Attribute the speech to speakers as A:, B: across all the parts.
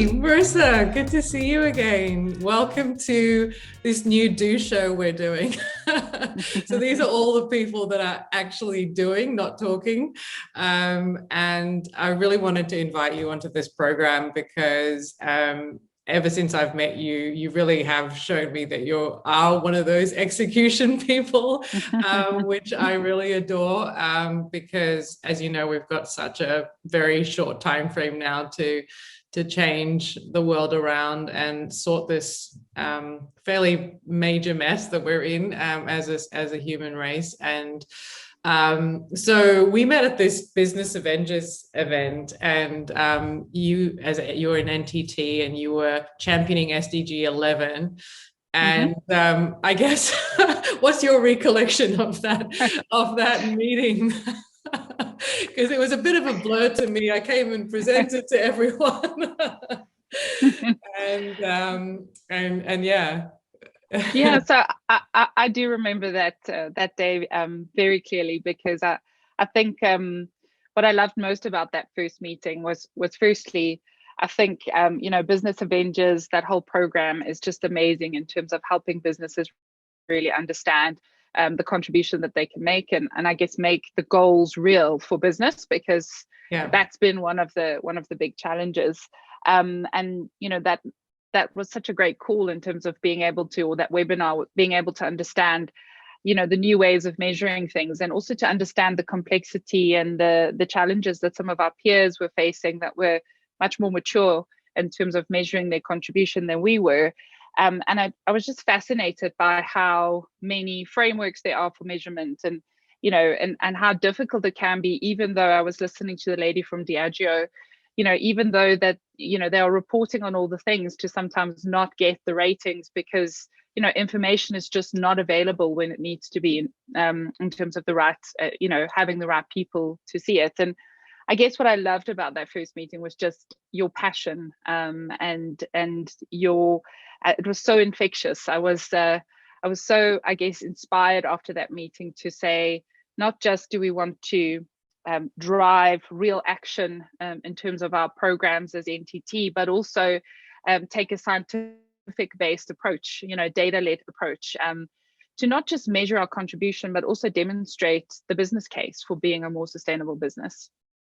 A: Marisa, good to see you again. Welcome to this new do show we're doing. So these are all the people that are actually doing, not talking. And I really wanted to invite you onto this program because ever since I've met you, you really have shown me that you are one of those execution people, which I really adore because, as you know, we've got such a very short time frame now to change the world around and sort this fairly major mess that we're in as a human race. And so we met at this Business Avengers event, and you were in NTT and you were championing SDG 11. And I guess, what's your recollection of that meeting? Because it was a bit of a blur to me. I came and presented to everyone, and yeah.
B: Yeah, so I do remember that day very clearly, because I think what I loved most about that first meeting was firstly, I think Business Avengers, that whole program is just amazing in terms of helping businesses really understand the contribution that they can make, and I guess make the goals real for business, because that's been one of the big challenges. And that was such a great call in terms of being able to, or that webinar, being able to understand, the new ways of measuring things, and also to understand the complexity and the challenges that some of our peers were facing that were much more mature in terms of measuring their contribution than we were. And I was just fascinated by how many frameworks there are for measurement, and and how difficult it can be, even though I was listening to the lady from Diageo, even though that, they are reporting on all the things, to sometimes not get the ratings because, information is just not available when it needs to be, in terms of the right, having the right people to see it. And I guess what I loved about that first meeting was just your passion, and your, it was so infectious. I was so, I guess, inspired after that meeting to say, not just do we want to drive real action in terms of our programs as NTT, but also take a scientific-based approach, data-led approach, to not just measure our contribution, but also demonstrate the business case for being a more sustainable business.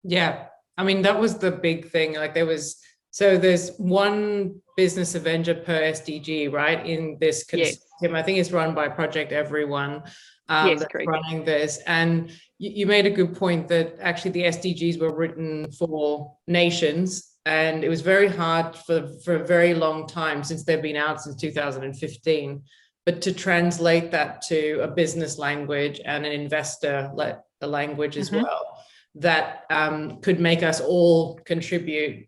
A: Yeah, I mean, that was the big thing. Like there's one business avenger per SDG, right? In this consortium, I think it's run by Project Everyone,
B: yes,
A: that's
B: correct.
A: running this. And you made a good point that actually the SDGs were written for nations, and it was very hard for a very long time, since they've been out since 2015, but to translate that to a business language and an investor language as well, that could make us all contribute,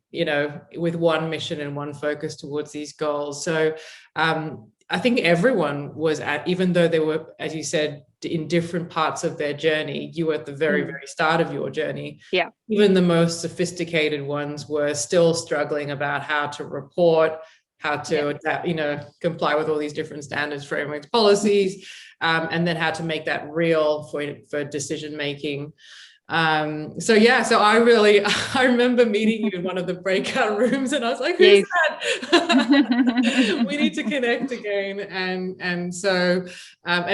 A: with one mission and one focus towards these goals. So I think everyone was even though they were, as you said, in different parts of their journey, you were at the very, very start of your journey.
B: Yeah.
A: Even the most sophisticated ones were still struggling about how to report, how to adapt, comply with all these different standards, frameworks, policies, and then how to make that real for decision making. So I remember meeting you in one of the breakout rooms, and I was like, who's that? We need to connect again. And so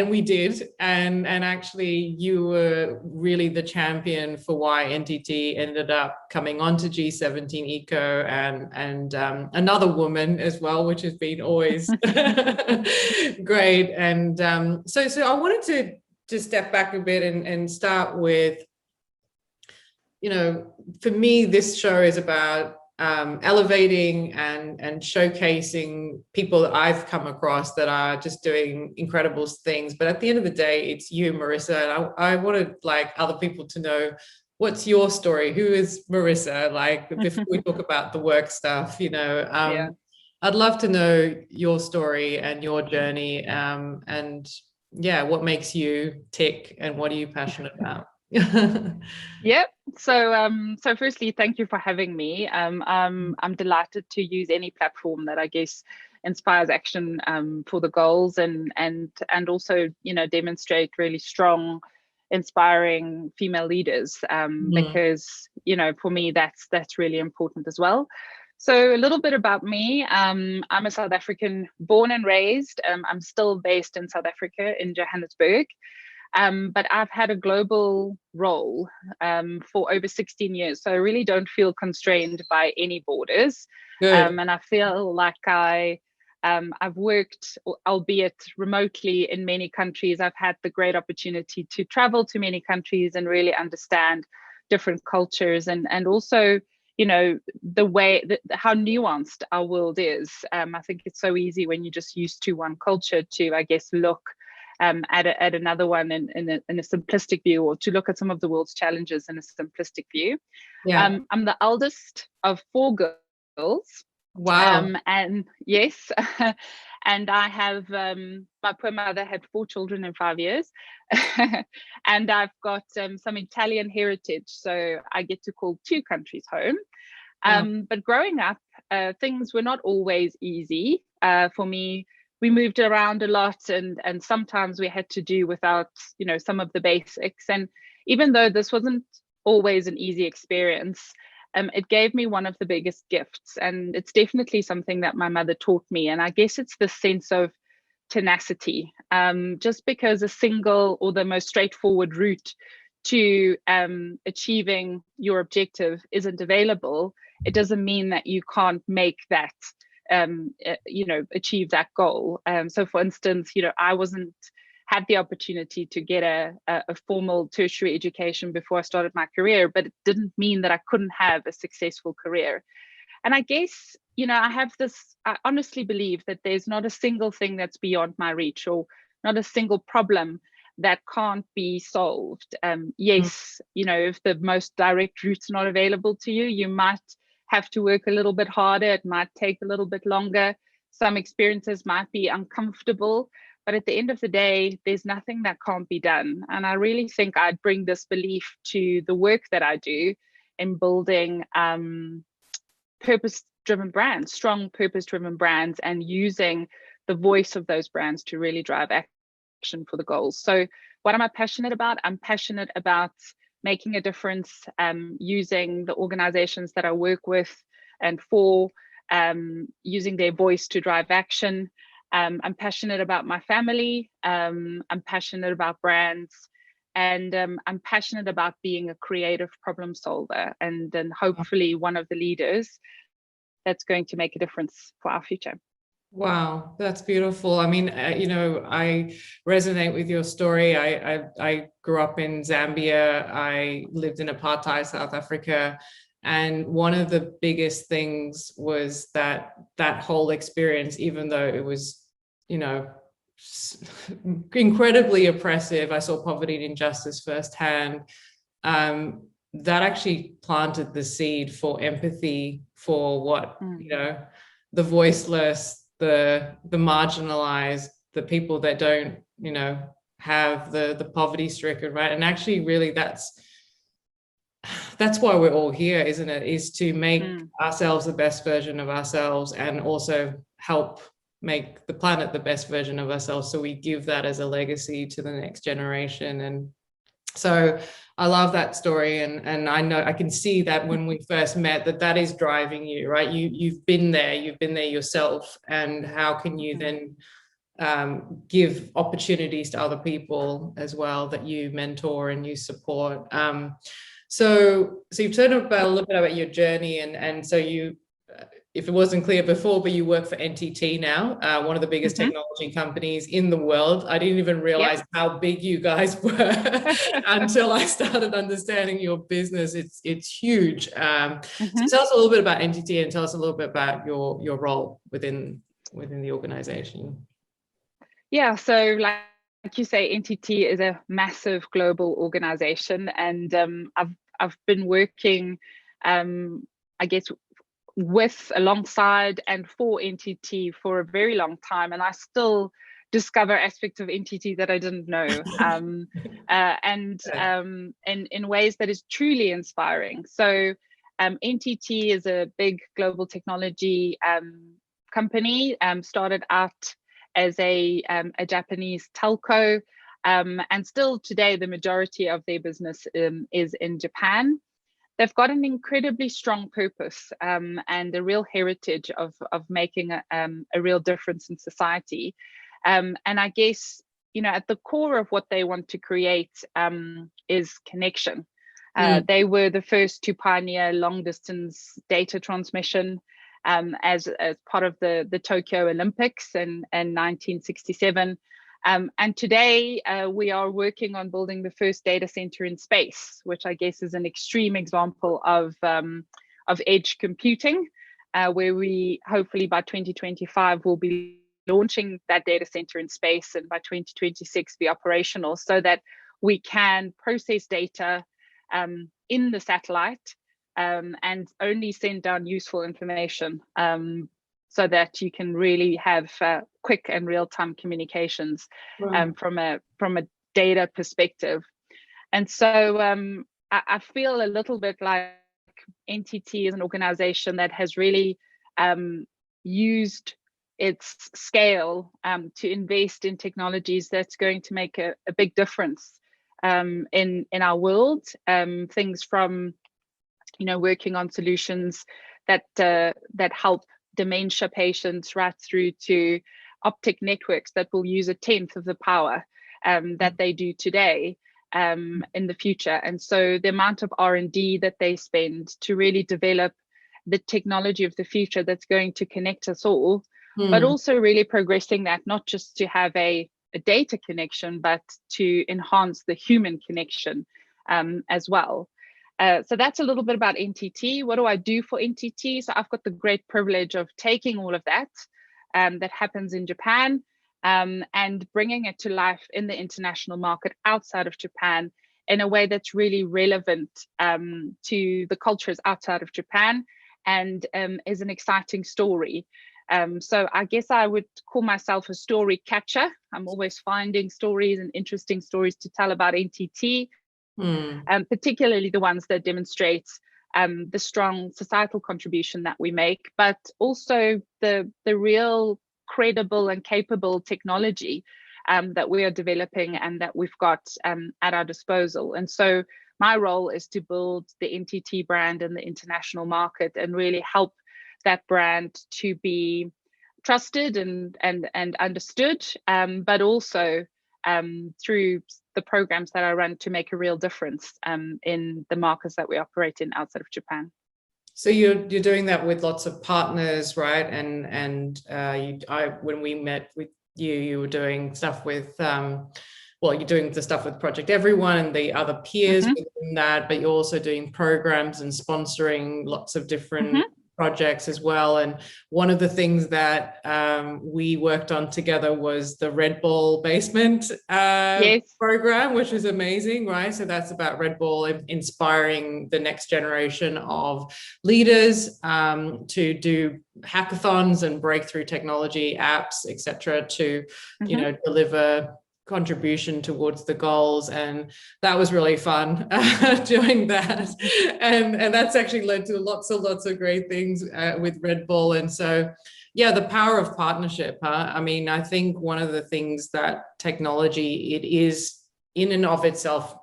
A: we did, and actually you were really the champion for why NTT ended up coming onto G17 Eco, and another woman as well, which has been always great. And so I wanted to step back a bit and start with, for me, this show is about elevating and showcasing people that I've come across that are just doing incredible things. But at the end of the day, it's you, Marisa. And I wanted other people to know, what's your story? Who is Marisa? Before we talk about the work stuff, I'd love to know your story and your journey, and what makes you tick, and what are you passionate about?
B: Yep. So firstly, thank you for having me. I'm delighted to use any platform that I guess inspires action for the goals, and also demonstrate really strong, inspiring female leaders, because for me that's really important as well. So a little bit about me. I'm a South African born and raised. I'm still based in South Africa in Johannesburg. But I've had a global role for over 16 years. So I really don't feel constrained by any borders.
A: Good.
B: And I feel like I've worked, albeit remotely, in many countries. I've had the great opportunity to travel to many countries and really understand different cultures and also, the way that how nuanced our world is. I think it's so easy when you're just used to one culture to, I guess, look at another one in a simplistic view, or to look at some of the world's challenges in a simplistic view.
A: Yeah.
B: I'm the eldest of four girls.
A: Wow.
B: And yes, and I have my poor mother had four children in 5 years, and I've got some Italian heritage, so I get to call two countries home.
A: Wow.
B: But growing up, things were not always easy for me. We moved around a lot, and sometimes we had to do without, some of the basics. And even though this wasn't always an easy experience, it gave me one of the biggest gifts. And it's definitely something that my mother taught me. And I guess it's the sense of tenacity. Just because a single or the most straightforward route to achieving your objective isn't available, it doesn't mean that you can't make that, achieve that goal. So for instance, I wasn't had the opportunity to get a formal tertiary education before I started my career, but it didn't mean that I couldn't have a successful career. And I guess, I honestly believe that there's not a single thing that's beyond my reach, or not a single problem that can't be solved. Yes, if the most direct route's not available to you, you might have to work a little bit harder. It might take a little bit longer. Some experiences might be uncomfortable, but at the end of the day, there's nothing that can't be done. And I really think I'd bring this belief to the work that I do in building purpose-driven brands, strong purpose-driven brands, and using the voice of those brands to really drive action for the goals. So what am I passionate about? I'm passionate about making a difference, using the organizations that I work with and for, using their voice to drive action. I'm passionate about my family. I'm passionate about brands. And I'm passionate about being a creative problem solver, and then hopefully one of the leaders that's going to make a difference for our future.
A: Wow, that's beautiful. I mean, I resonate with your story. I grew up in Zambia. I lived in apartheid South Africa. And one of the biggest things was that whole experience, even though it was, incredibly oppressive, I saw poverty and injustice firsthand. That actually planted the seed for empathy for what, the voiceless, the marginalized, the people that don't, have the poverty stricken, right? And actually, really, that's why we're all here, isn't it? Is to make ourselves the best version of ourselves, and also help make the planet the best version of ourselves, so we give that as a legacy to the next generation. And so I love that story, and I know I can see that when we first met, that is driving you, right? You've been there yourself, and how can you then give opportunities to other people as well that you mentor and you support. So you've told about a little bit about your journey, and so you, if it wasn't clear before, but you work for NTT now, one of the biggest technology companies in the world. I didn't even realize how big you guys were until I started understanding your business. It's huge. So tell us a little bit about NTT, and tell us a little bit about your role within the organization.
B: Yeah, so like you say, NTT is a massive global organization, and I've been working, I guess, alongside and for NTT for a very long time, and I still discover aspects of NTT that I didn't know, and in ways that is truly inspiring. So NTT is a big global technology company, started out as a Japanese telco, and still today the majority of their business is in Japan. they've got an incredibly strong purpose, and a real heritage of making a real difference in society. And I guess, at the core of what they want to create is connection. They were the first to pioneer long distance data transmission as part of the Tokyo Olympics in 1967. And today we are working on building the first data center in space, which I guess is an extreme example of edge computing, where we hopefully by 2025 will be launching that data center in space, and by 2026 be operational, so that we can process data in the satellite and only send down useful information, so that you can really have quick and real-time communications from a data perspective. And so I feel a little bit like NTT is an organization that has really used its scale to invest in technologies that's going to make a big difference in our world. Things from working on solutions that help dementia patients, right through to optic networks that will use 1/10 of the power that they do today in the future. And so the amount of R&D that they spend to really develop the technology of the future that's going to connect us all, but also really progressing that, not just to have a data connection, but to enhance the human connection as well. So that's a little bit about NTT. What do I do for NTT? So I've got the great privilege of taking all of that that happens in Japan and bringing it to life in the international market outside of Japan in a way that's really relevant to the cultures outside of Japan, and is an exciting story. So I guess I would call myself a story catcher. I'm always finding stories and interesting stories to tell about NTT. Particularly the ones that demonstrate the strong societal contribution that we make, but also the real credible and capable technology that we are developing and that we've got at our disposal. And so my role is to build the NTT brand in the international market and really help that brand to be trusted and understood, but also through the programs that I run to make a real difference in the markets that we operate in outside of Japan.
A: So you're doing that with lots of partners, right? And when we met with you, you were doing stuff with you're doing the stuff with Project Everyone and the other peers within that, but you're also doing programs and sponsoring lots of different projects as well. And one of the things that we worked on together was the Red Bull basement program, which was amazing, right? So that's about Red Bull inspiring the next generation of leaders to do hackathons and breakthrough technology apps, etc., to deliver contribution towards the goals. And that was really fun doing that, and that's actually led to lots of great things with Red Bull. And so the power of partnership, I mean, I think one of the things that technology, it is in and of itself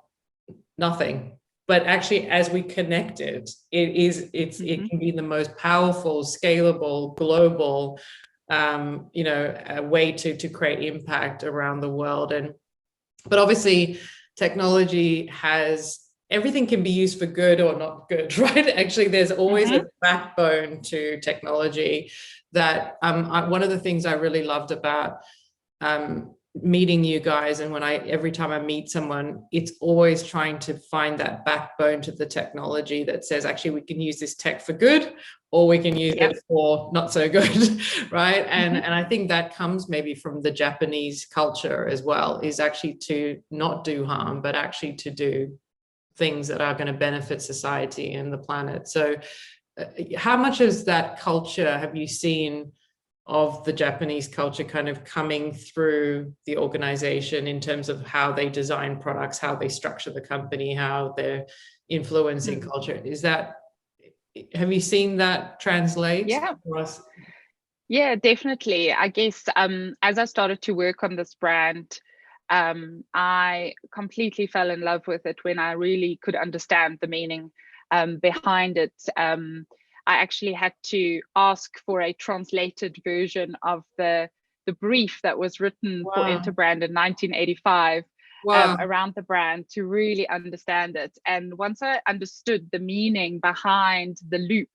A: nothing, but actually as we connect it, it can be the most powerful, scalable, global a way to create impact around the world. But obviously technology everything can be used for good or not good, right? Actually, there's always a backbone to technology that one of the things I really loved about meeting you guys, and every time I meet someone, it's always trying to find that backbone to the technology that says, actually, we can use this tech for good, or we can use it for not so good, right? And I think that comes maybe from the Japanese culture as well, is actually to not do harm, but actually to do things that are going to benefit society and the planet. So how much of that culture have you seen of the Japanese culture kind of coming through the organization in terms of how they design products, how they structure the company, how they're influencing culture? Have you seen that translate?
B: Yeah, definitely. I guess as I started to work on this brand, I completely fell in love with it when I really could understand the meaning behind it. I actually had to ask for a translated version of the brief that was written for
A: Wow.
B: Interbrand in 1985
A: Wow.
B: around the brand to really understand it. And once I understood the meaning behind the loop,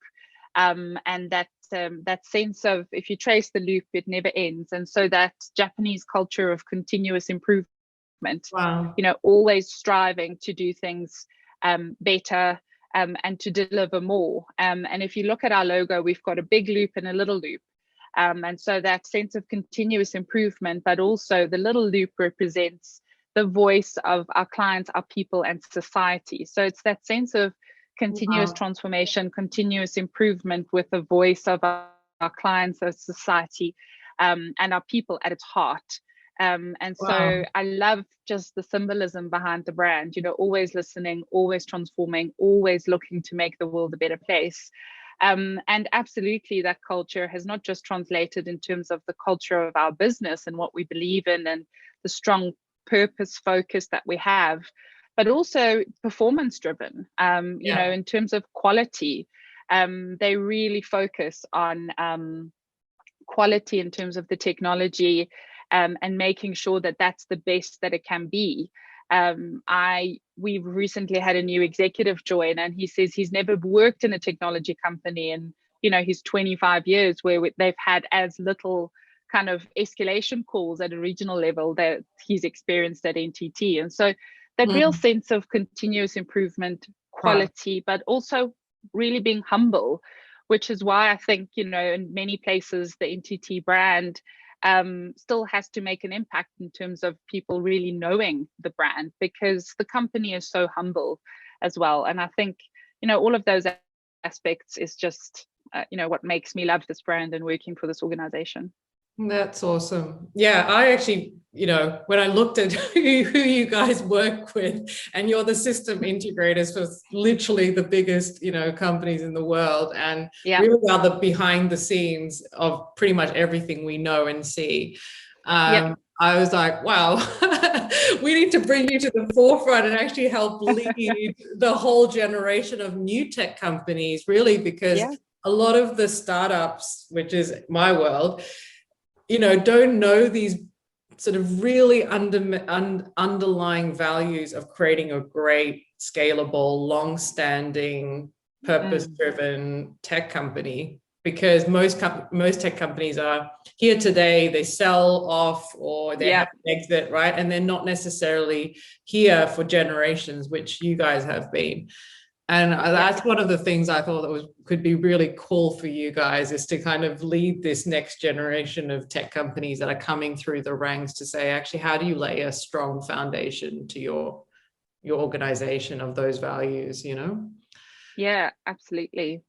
B: and that sense of, if you trace the loop, it never ends. And so that Japanese culture of continuous improvement,
A: Wow.
B: always striving to do things better, and to deliver more. And if you look at our logo, we've got a big loop and a little loop. And so that sense of continuous improvement, but also the little loop represents the voice of our clients, our people, and society. So it's that sense of continuous transformation, continuous improvement with the voice of our clients, our society, and our people at its heart. And so I love just the symbolism behind the brand, always listening, always transforming, always looking to make the world a better place. And absolutely, that culture has not just translated in terms of the culture of our business and what we believe in and the strong purpose focus that we have, but also performance driven, in terms of quality. They really focus on quality in terms of the technology, and making sure that that's the best that it can be. We've recently had a new executive join, and he says he's never worked in a technology company in his 25 years where they've had as little kind of escalation calls at a regional level that he's experienced at NTT. And so that real sense of continuous improvement, quality, but also really being humble, which is why I think, in many places, the NTT brand still has to make an impact in terms of people really knowing the brand, because the company is so humble as well. And I think, all of those aspects is just, what makes me love this brand and working for this organization.
A: That's awesome. Yeah, I actually, when I looked at who you guys work with, and you're the system integrators for literally the biggest, companies in the world, and really are the behind the scenes of pretty much everything we know and see. I was like, wow, we need to bring you to the forefront and actually help lead the whole generation of new tech companies, really, because a lot of the startups, which is my world, don't know these sort of really underlying values of creating a great, scalable, long-standing, purpose-driven tech company. Because most tech companies are here today, they sell off or they have an exit, right? And they're not necessarily here for generations, which you guys have been. And that's one of the things I thought that could be really cool for you guys, is to kind of lead this next generation of tech companies that are coming through the ranks to say, actually, how do you lay a strong foundation to your organization of those values,
B: Yeah, absolutely.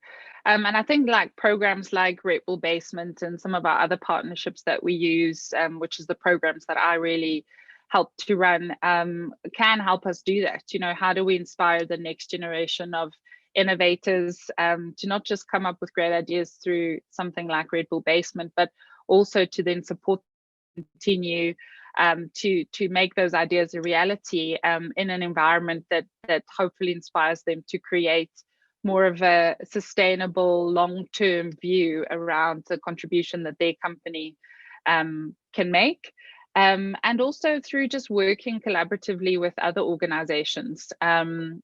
B: And I think like programs like Red Bull Basement and some of our other partnerships that we use, which is the programs that I really help to run, can help us do that. How do we inspire the next generation of innovators to not just come up with great ideas through something like Red Bull Basement, but also to then support, continue to make those ideas a reality in an environment that hopefully inspires them to create more of a sustainable long-term view around the contribution that their company can make. And also through just working collaboratively with other organizations and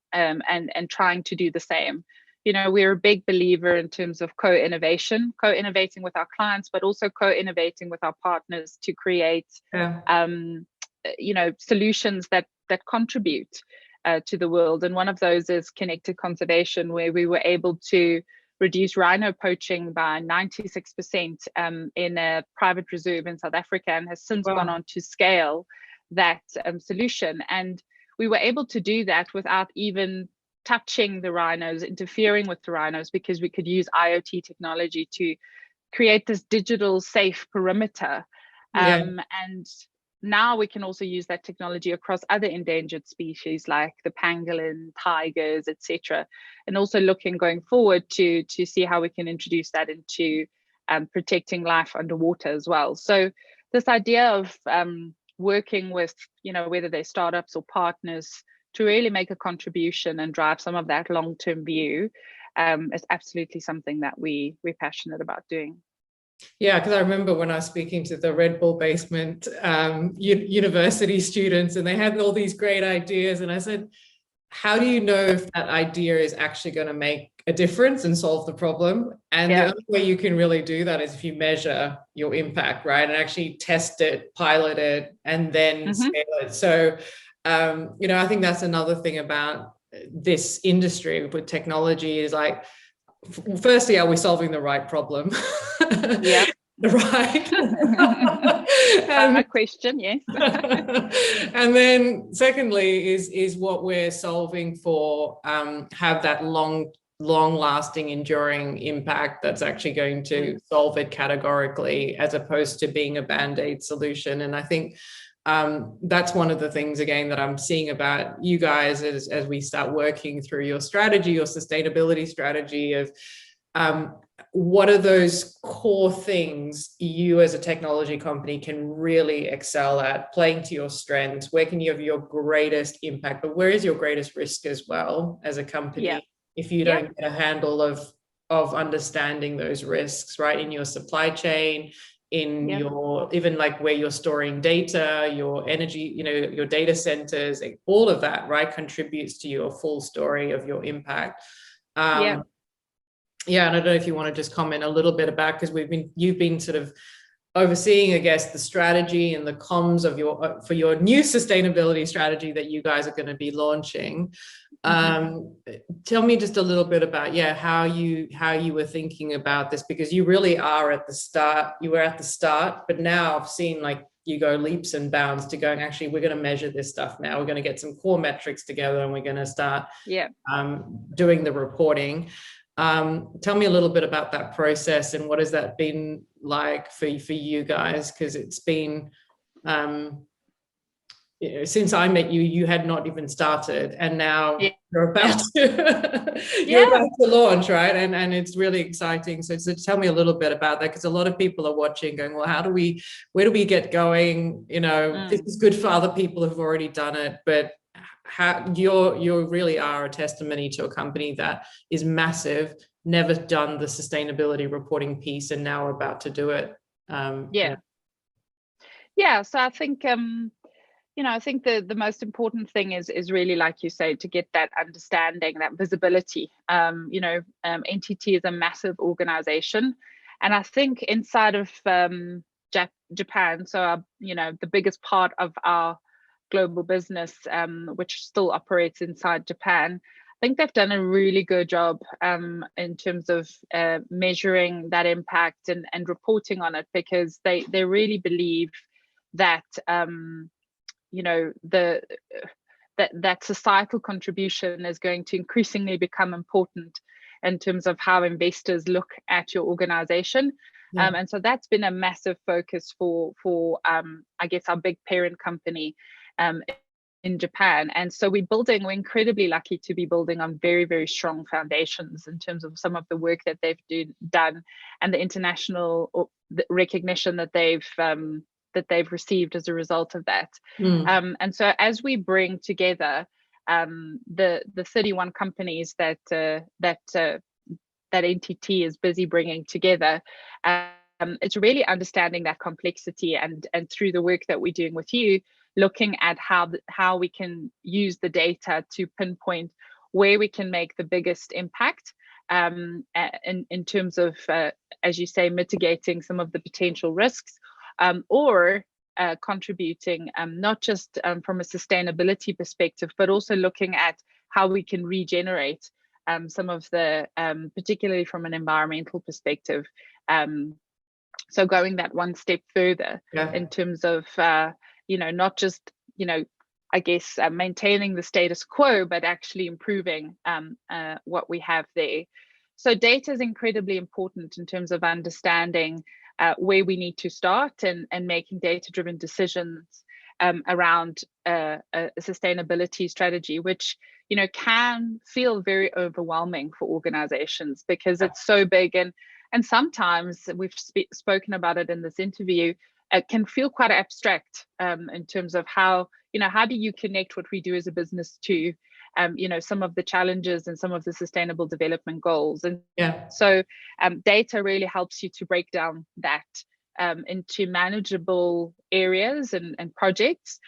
B: trying to do the same. We're a big believer in terms of co-innovating with our clients, but also co-innovating with our partners to create solutions that contribute to the world. And one of those is connected conservation, where we were able to reduce rhino poaching by 96% in a private reserve in South Africa, and has since gone on to scale that solution. And we were able to do that without even touching the rhinos, interfering with the rhinos, because we could use IoT technology to create this digital safe perimeter. And now we can also use that technology across other endangered species like the pangolin, tigers, etc. And also looking going forward to see how we can introduce that into protecting life underwater as well. So this idea of working with, whether they're startups or partners, to really make a contribution and drive some of that long-term view is absolutely something that we're passionate about doing.
A: Yeah, because I remember when I was speaking to the Red Bull basement university students, and they had all these great ideas, and I said, how do you know if that idea is actually going to make a difference and solve the problem? And the only way you can really do that is if you measure your impact, right? And actually test it, pilot it, and then scale it. So, I think that's another thing about this industry with technology is like, firstly, are we solving the right problem?
B: Yeah.
A: Right.
B: A question, yes.
A: And then secondly is what we're solving for have that long lasting enduring impact that's actually going to solve it categorically, as opposed to being a band-aid solution. And I think that's one of the things, again, that I'm seeing about you guys as we start working through your strategy, your sustainability strategy of what are those core things you as a technology company can really excel at, playing to your strengths? Where can you have your greatest impact, but where is your greatest risk as well as a company if you don't get a handle of understanding those risks, right, in your supply chain, in your, even like where you're storing data, your energy, your data centers, all of that, right, contributes to your full story of your impact. And I don't know if you want to just comment a little bit about, because you've been sort of overseeing, I guess, the strategy and the comms of for your new sustainability strategy that you guys are going to be launching. Tell me just a little bit about how you were thinking about this, because you really are at the start. You were at the start, but now I've seen like you go leaps and bounds to going, actually, we're going to measure this stuff now. We're going to get some core metrics together, and we're going to start doing the reporting. Tell me a little bit about that process, and what has that been like for you guys? Because it's been since I met you, you had not even started, and now you're about to you're about to launch, right? And it's really exciting. So tell me a little bit about that, because a lot of people are watching, going, well, where do we get going? This is good for other people who've already done it, but you really are a testimony to a company that is massive, never done the sustainability reporting piece, and now we're about to do it. So
B: I think I think the most important thing is really, like you say, to get that understanding, that visibility. NTT is a massive organization, and I think inside of Japan, so the biggest part of our global business, which still operates inside Japan, I think they've done a really good job in terms of measuring that impact and reporting on it, because they really believe that that societal contribution is going to increasingly become important in terms of how investors look at your organization. And so that's been a massive focus for I guess, our big parent company in Japan. And so we're incredibly lucky to be building on very, very strong foundations in terms of some of the work that they've done and the international recognition that they've received as a result of that. And so as we bring together the 31 companies that NTT is busy bringing together, it's really understanding that complexity, and through the work that we're doing with you, looking at how we can use the data to pinpoint where we can make the biggest impact in terms of, as you say, mitigating some of the potential risks, or contributing, not just from a sustainability perspective, but also looking at how we can regenerate some of the, particularly from an environmental perspective. So going that one step further in terms of, not just, I guess, maintaining the status quo, but actually improving what we have there. So data is incredibly important in terms of understanding where we need to start and making data-driven decisions around a sustainability strategy, which can feel very overwhelming for organizations, because it's so big, and sometimes we've spoken about it in this interview. it can feel quite abstract in terms of how, how do you connect what we do as a business to, some of the challenges and some of the sustainable development goals. And so data really helps you to break down that into manageable areas and projects,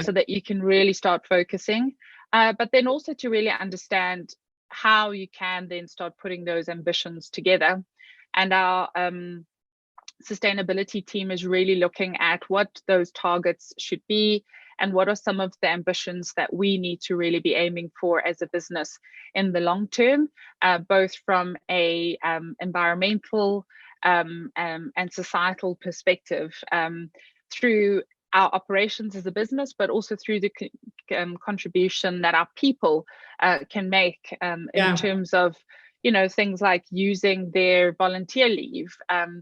B: so that you can really start focusing, but then also to really understand how you can then start putting those ambitions together. And our sustainability team is really looking at what those targets should be and what are some of the ambitions that we need to really be aiming for as a business in the long term, both from a environmental and societal perspective, through our operations as a business, but also through the contribution that our people can make in terms of things like using their volunteer leave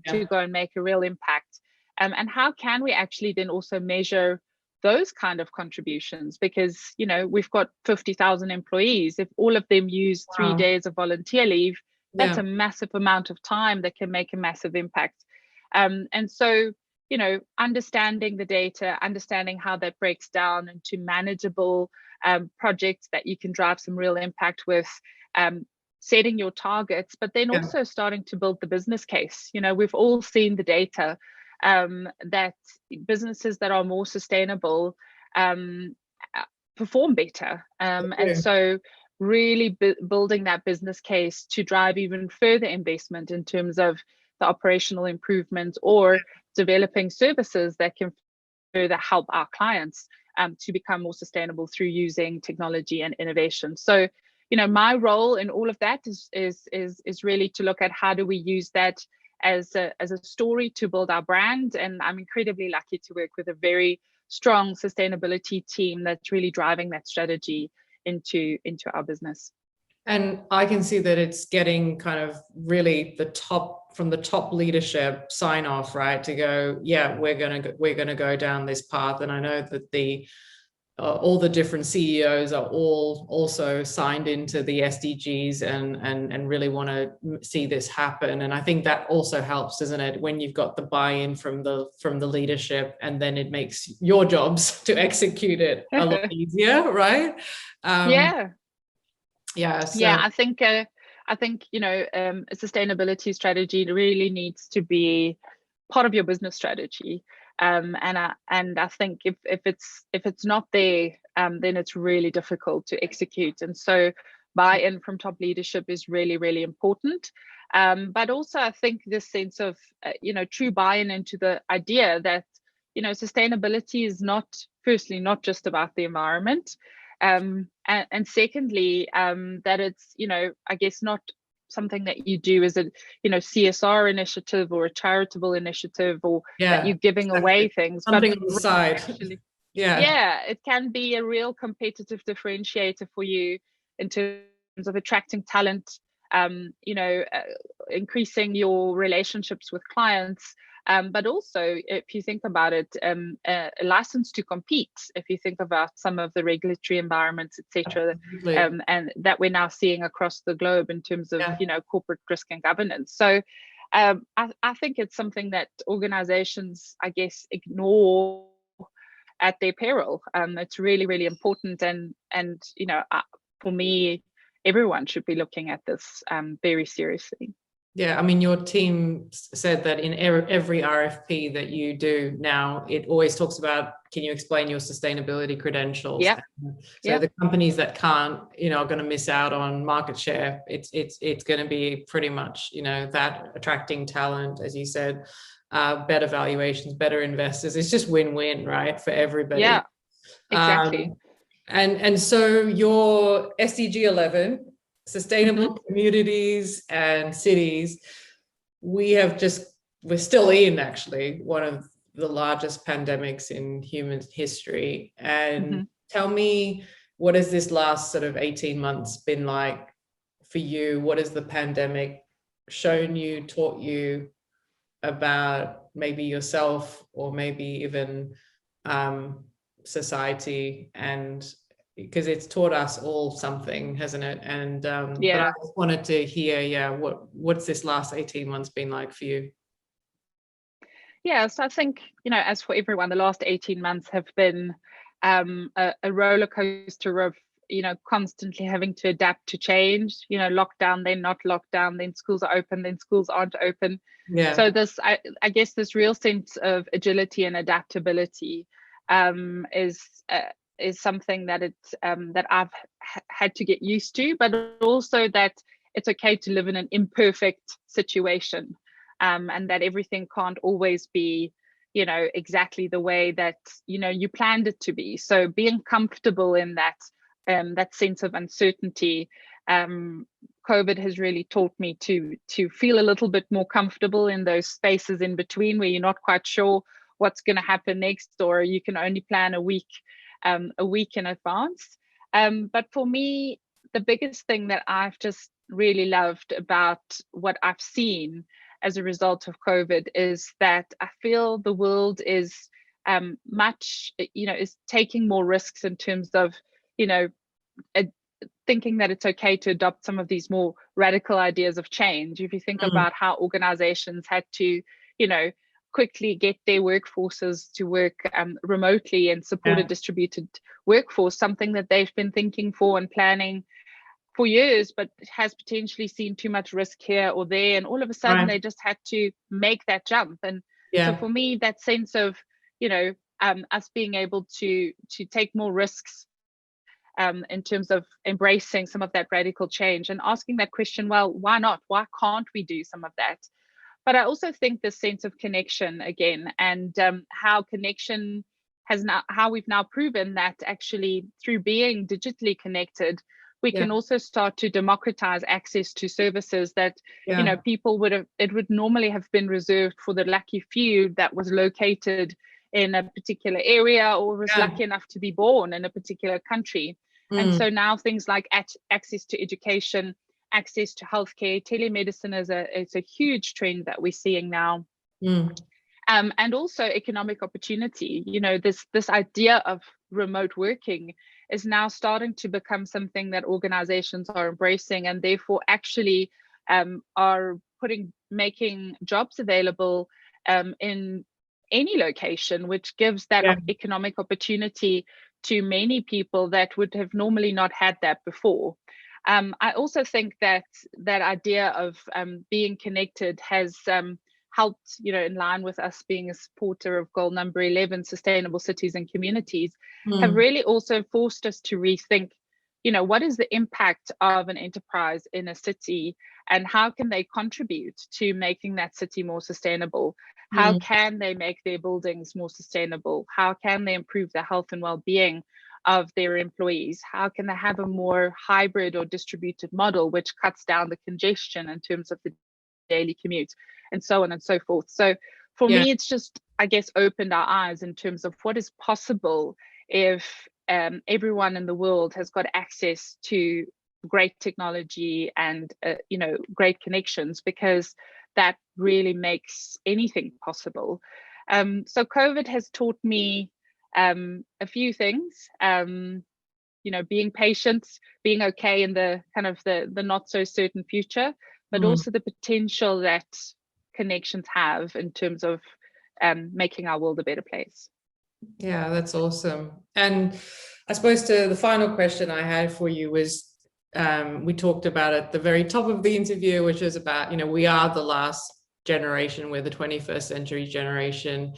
B: to go and make a real impact. And how can we actually then also measure those kind of contributions? Because, we've got 50,000 employees. If all of them use 3 days of volunteer leave, that's a massive amount of time that can make a massive impact. And so, understanding the data, understanding how that breaks down into manageable projects that you can drive some real impact with, setting your targets, but then also starting to build the business case. We've all seen the data that businesses that are more sustainable perform better. And so really building that business case to drive even further investment in terms of the operational improvements or developing services that can further help our clients to become more sustainable through using technology and innovation. So, my role in all of that is really to look at how do we use that as a story to build our brand. And I'm incredibly lucky to work with a very strong sustainability team that's really driving that strategy into our business.
A: And I can see that it's getting kind of really from the top leadership sign off, right? To go, we're gonna go down this path. And I know that all the different CEOs are all also signed into the SDGs and really want to see this happen. And I think that also helps, doesn't it, when you've got the buy-in from the leadership, and then it makes your jobs to execute it a lot easier, right? So.
B: I think a sustainability strategy really needs to be part of your business strategy. And I think if it's not there, then it's really difficult to execute. And so buy-in from top leadership is really, really important. But also I think this sense of true buy-in into the idea that sustainability is not just about the environment, and secondly that it's I guess not something that you do as a CSR initiative or a charitable initiative, or that you're giving away things,
A: something on the side.
B: Actually, it can be a real competitive differentiator for you in terms of attracting talent, increasing your relationships with clients, but also, if you think about it, a license to compete, if you think about some of the regulatory environments, etc., and that we're now seeing across the globe in terms of corporate risk and governance. So I think it's something that organizations, I guess, ignore at their peril. It's really, really important, and for me, everyone should be looking at this very seriously.
A: Yeah, I mean, your team said that in every RFP that you do now, it always talks about, can you explain your sustainability credentials? So the companies that can't, are going to miss out on market share. It's going to be pretty much, that attracting talent, as you said, better valuations, better investors. It's just win-win, right, for everybody.
B: Yeah, exactly.
A: And so your SDG 11, sustainable communities and cities, we're still in actually one of the largest pandemics in human history. And tell me, what has this last sort of 18 months been like for you? What has the pandemic shown you, taught you about maybe yourself, or maybe even society? And because it's taught us all something, hasn't it? And but I just wanted to hear, what's this last 18 months been like for you?
B: So I think, as for everyone, the last 18 months have been a roller coaster of, constantly having to adapt to change, lockdown, then not lockdown, then schools are open, then schools aren't open.
A: Yeah.
B: So I guess this real sense of agility and adaptability is something that that I've had to get used to, but also that it's okay to live in an imperfect situation, and that everything can't always be, exactly the way that you planned it to be. So being comfortable in that sense of uncertainty, COVID has really taught me to feel a little bit more comfortable in those spaces in between where you're not quite sure what's going to happen next, or you can only plan a week in advance. But for me, the biggest thing that I've just really loved about what I've seen as a result of COVID is that I feel the world is much, is taking more risks in terms of, thinking that it's okay to adopt some of these more radical ideas of change. If you think about how organizations had to, quickly get their workforces to work remotely and support a distributed workforce, something that they've been thinking for and planning for years, but has potentially seen too much risk here or there. And all of a sudden they just had to make that jump. And so for me, that sense of, us being able to take more risks in terms of embracing some of that radical change and asking that question, well, why not? Why can't we do some of that? But I also think the sense of connection again, and how connection how we've now proven that actually through being digitally connected, we can also start to democratize access to services that, people it would normally have been reserved for the lucky few that was located in a particular area or was lucky enough to be born in a particular country. And so now things like access to education, access to healthcare, telemedicine is a huge trend that we're seeing now. And also economic opportunity. This idea of remote working is now starting to become something that organizations are embracing, and therefore actually are making jobs available in any location, which gives that economic opportunity to many people that would have normally not had that before. I also think that idea of being connected has helped, in line with us being a supporter of goal number 11, sustainable cities and communities, have really also forced us to rethink, what is the impact of an enterprise in a city, and how can they contribute to making that city more sustainable? How can they make their buildings more sustainable? How can they improve the health and well-being of their employees? How can they have a more hybrid or distributed model which cuts down the congestion in terms of the daily commute, and so on and so forth? So for me, it's just, I guess, opened our eyes in terms of what is possible if everyone in the world has got access to great technology and great connections, because that really makes anything possible. So COVID has taught me a few things, being patient, being okay in the kind of the not so certain future, but also the potential that connections have in terms of making our world a better place.
A: Yeah, that's awesome. And I suppose the final question I had for you was, we talked about at the very top of the interview, which is about, we are the last generation, we're the 21st century generation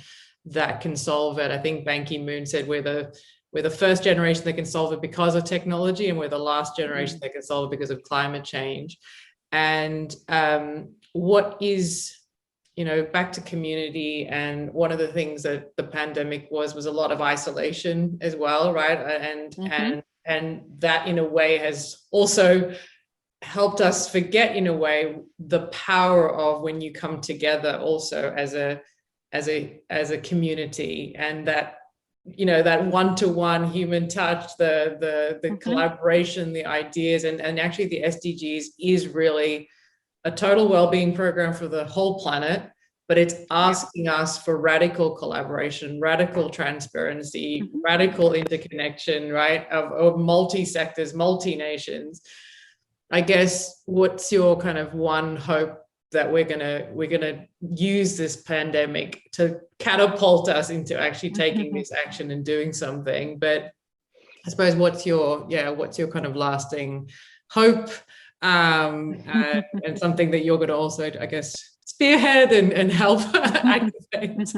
A: that can solve it. I think Ban Ki-moon said we're the first generation that can solve it because of technology, and we're the last generation that can solve it because of climate change. And what is, back to community, and one of the things that the pandemic was a lot of isolation as well, right? And that in a way has also helped us forget, in a way, the power of when you come together also as a community, and that, that one-to-one human touch, the collaboration, the ideas, and actually the SDGs is really a total well-being program for the whole planet, but it's asking us for radical collaboration, radical transparency, radical interconnection, right, of multi-sectors, multi-nations. I guess, what's your kind of one hope that we're gonna use this pandemic to catapult us into actually taking this action and doing something. But I suppose what's your kind of lasting hope, and something that you're going to also, I guess, spearhead and help activate?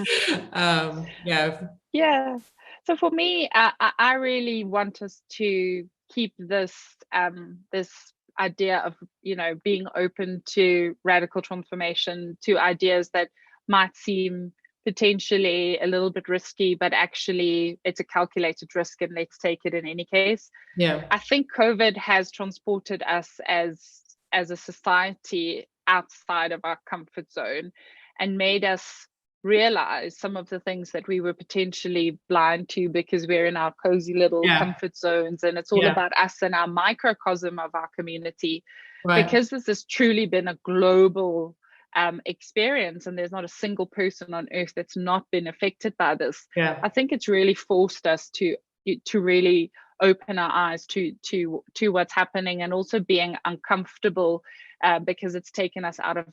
B: Yeah. So for me, I really want us to keep this this idea of, you know, being open to radical transformation, to ideas that might seem potentially a little bit risky, but actually it's a calculated risk and let's take it in any case.
A: Yeah.
B: I think COVID has transported us as a society outside of our comfort zone and made us realize some of the things that we were potentially blind to because we're in our cozy little comfort zones, and it's all about us and our microcosm of our community. Right. Because this has truly been a global experience, and there's not a single person on earth that's not been affected by this. I think it's really forced us to really open our eyes to what's happening, and also being uncomfortable because it's taken us out of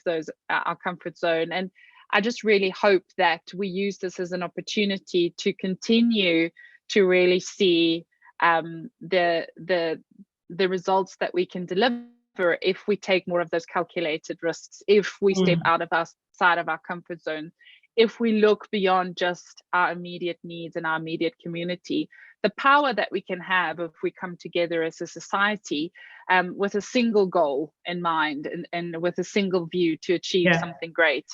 B: our comfort zone. And I just really hope that we use this as an opportunity to continue to really see the results that we can deliver if we take more of those calculated risks, if we step out of outside of our comfort zone, if we look beyond just our immediate needs and our immediate community. The power that we can have if we come together as a society with a single goal in mind and with a single view to achieve something great.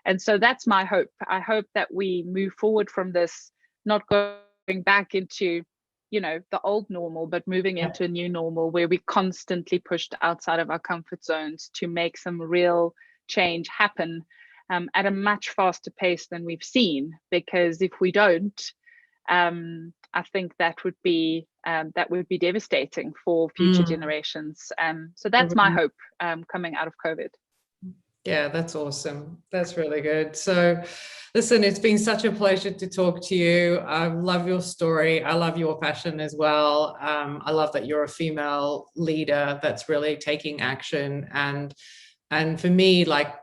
B: And so that's my hope. I hope that we move forward from this, not going back into, you know, the old normal, but moving into a new normal where we constantly pushed outside of our comfort zones to make some real change happen at a much faster pace than we've seen. Because if we don't, I think that would be devastating for future generations. So that's my hope coming out of COVID.
A: Yeah, that's awesome. That's really good. So listen, it's been such a pleasure to talk to you. I love your story. I love your passion as well. I love that you're a female leader that's really taking action. And for me, like,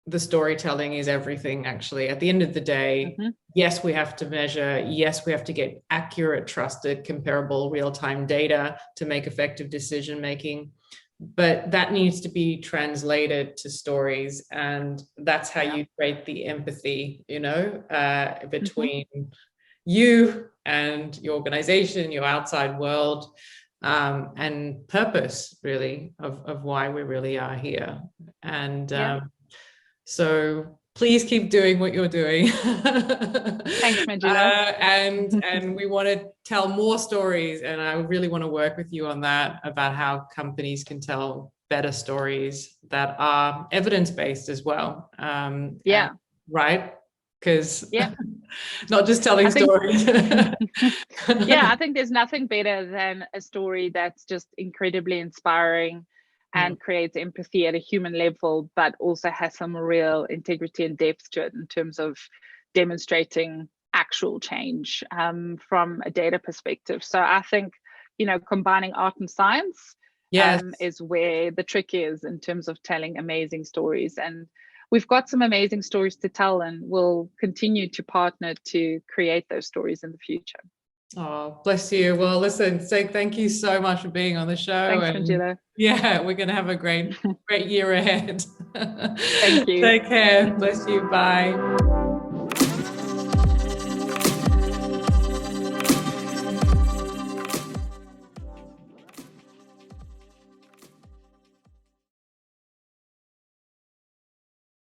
A: the storytelling is everything, actually. At the end of the day, yes, we have to measure. Yes, we have to get accurate, trusted, comparable, real-time data to make effective decision-making. But that needs to be translated to stories. And that's how you create the empathy, you know, between you and your organization, your outside world, and purpose, really, of why we really are here. And so please keep doing what you're doing.
B: Thanks, Manjula.
A: And we want to tell more stories, and I really want to work with you on that, about how companies can tell better stories that are evidence-based as well. Right? Because not just telling stories.
B: I think there's nothing better than a story that's just incredibly inspiring and creates empathy at a human level, but also has some real integrity and depth to it in terms of demonstrating actual change from a data perspective. So I think, you know, combining art and science is where the trick is in terms of telling amazing stories. And we've got some amazing stories to tell, and we'll continue to partner to create those stories in the future.
A: Oh, bless you. Well, listen, thank you so much for being on the show.
B: Thanks, Manjula.
A: Yeah, we're going to have a great year ahead.
B: Thank you.
A: Take care. Bless you. Bye.